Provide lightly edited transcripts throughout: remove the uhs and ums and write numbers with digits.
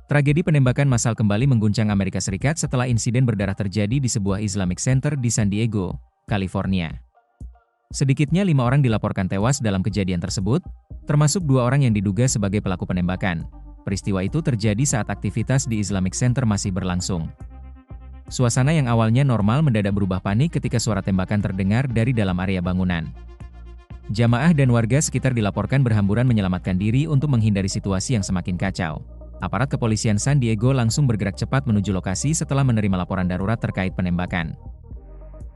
Tragedi penembakan massal kembali mengguncang Amerika Serikat setelah insiden berdarah terjadi di sebuah Islamic Center di San Diego, California. Sedikitnya 5 orang dilaporkan tewas dalam kejadian tersebut, termasuk 2 orang yang diduga sebagai pelaku penembakan. Peristiwa itu terjadi saat aktivitas di Islamic Center masih berlangsung. Suasana yang awalnya normal mendadak berubah panik ketika suara tembakan terdengar dari dalam area bangunan. Jamaah dan warga sekitar dilaporkan berhamburan menyelamatkan diri untuk menghindari situasi yang semakin kacau. Aparat kepolisian San Diego langsung bergerak cepat menuju lokasi setelah menerima laporan darurat terkait penembakan.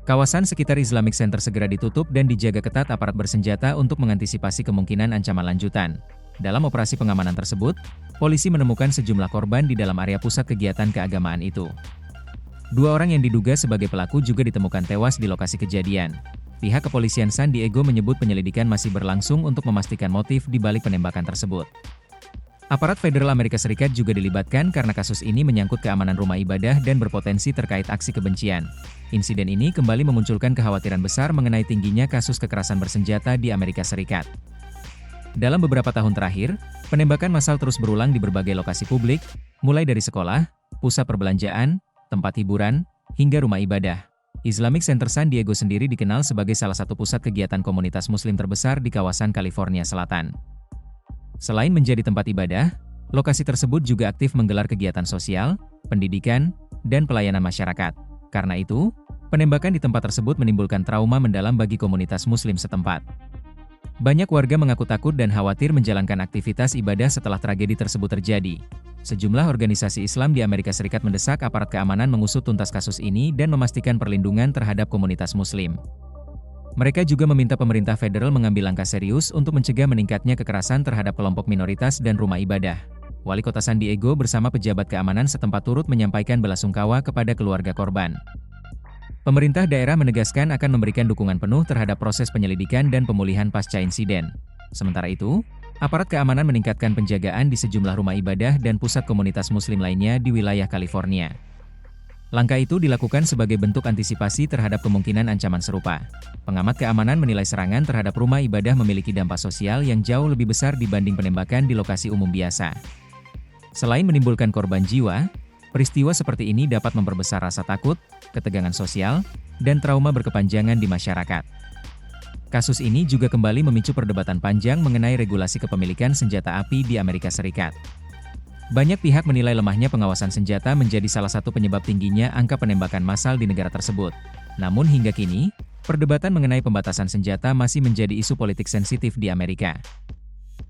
Kawasan sekitar Islamic Center segera ditutup dan dijaga ketat aparat bersenjata untuk mengantisipasi kemungkinan ancaman lanjutan. Dalam operasi pengamanan tersebut, polisi menemukan sejumlah korban di dalam area pusat kegiatan keagamaan itu. 2 orang yang diduga sebagai pelaku juga ditemukan tewas di lokasi kejadian. Pihak kepolisian San Diego menyebut penyelidikan masih berlangsung untuk memastikan motif di balik penembakan tersebut. Aparat federal Amerika Serikat juga dilibatkan karena kasus ini menyangkut keamanan rumah ibadah dan berpotensi terkait aksi kebencian. Insiden ini kembali memunculkan kekhawatiran besar mengenai tingginya kasus kekerasan bersenjata di Amerika Serikat. Dalam beberapa tahun terakhir, penembakan massal terus berulang di berbagai lokasi publik, mulai dari sekolah, pusat perbelanjaan, tempat hiburan, hingga rumah ibadah. Islamic Center San Diego sendiri dikenal sebagai salah satu pusat kegiatan komunitas Muslim terbesar di kawasan California Selatan. Selain menjadi tempat ibadah, lokasi tersebut juga aktif menggelar kegiatan sosial, pendidikan, dan pelayanan masyarakat. Karena itu, penembakan di tempat tersebut menimbulkan trauma mendalam bagi komunitas Muslim setempat. Banyak warga mengaku takut dan khawatir menjalankan aktivitas ibadah setelah tragedi tersebut terjadi. Sejumlah organisasi Islam di Amerika Serikat mendesak aparat keamanan mengusut tuntas kasus ini dan memastikan perlindungan terhadap komunitas Muslim. Mereka juga meminta pemerintah federal mengambil langkah serius untuk mencegah meningkatnya kekerasan terhadap kelompok minoritas dan rumah ibadah. Wali Kota San Diego bersama pejabat keamanan setempat turut menyampaikan belasungkawa kepada keluarga korban. Pemerintah daerah menegaskan akan memberikan dukungan penuh terhadap proses penyelidikan dan pemulihan pasca insiden. Sementara itu, aparat keamanan meningkatkan penjagaan di sejumlah rumah ibadah dan pusat komunitas Muslim lainnya di wilayah California. Langkah itu dilakukan sebagai bentuk antisipasi terhadap kemungkinan ancaman serupa. Pengamat keamanan menilai serangan terhadap rumah ibadah memiliki dampak sosial yang jauh lebih besar dibanding penembakan di lokasi umum biasa. Selain menimbulkan korban jiwa, peristiwa seperti ini dapat memperbesar rasa takut, ketegangan sosial, dan trauma berkepanjangan di masyarakat. Kasus ini juga kembali memicu perdebatan panjang mengenai regulasi kepemilikan senjata api di Amerika Serikat. Banyak pihak menilai lemahnya pengawasan senjata menjadi salah satu penyebab tingginya angka penembakan massal di negara tersebut. Namun hingga kini, perdebatan mengenai pembatasan senjata masih menjadi isu politik sensitif di Amerika.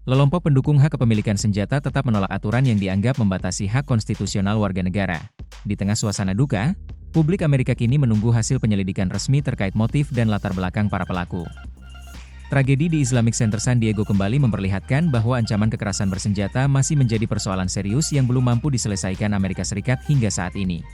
Kelompok pendukung hak kepemilikan senjata tetap menolak aturan yang dianggap membatasi hak konstitusional warga negara. Di tengah suasana duka, publik Amerika kini menunggu hasil penyelidikan resmi terkait motif dan latar belakang para pelaku. Tragedi di Islamic Center San Diego kembali memperlihatkan bahwa ancaman kekerasan bersenjata masih menjadi persoalan serius yang belum mampu diselesaikan Amerika Serikat hingga saat ini.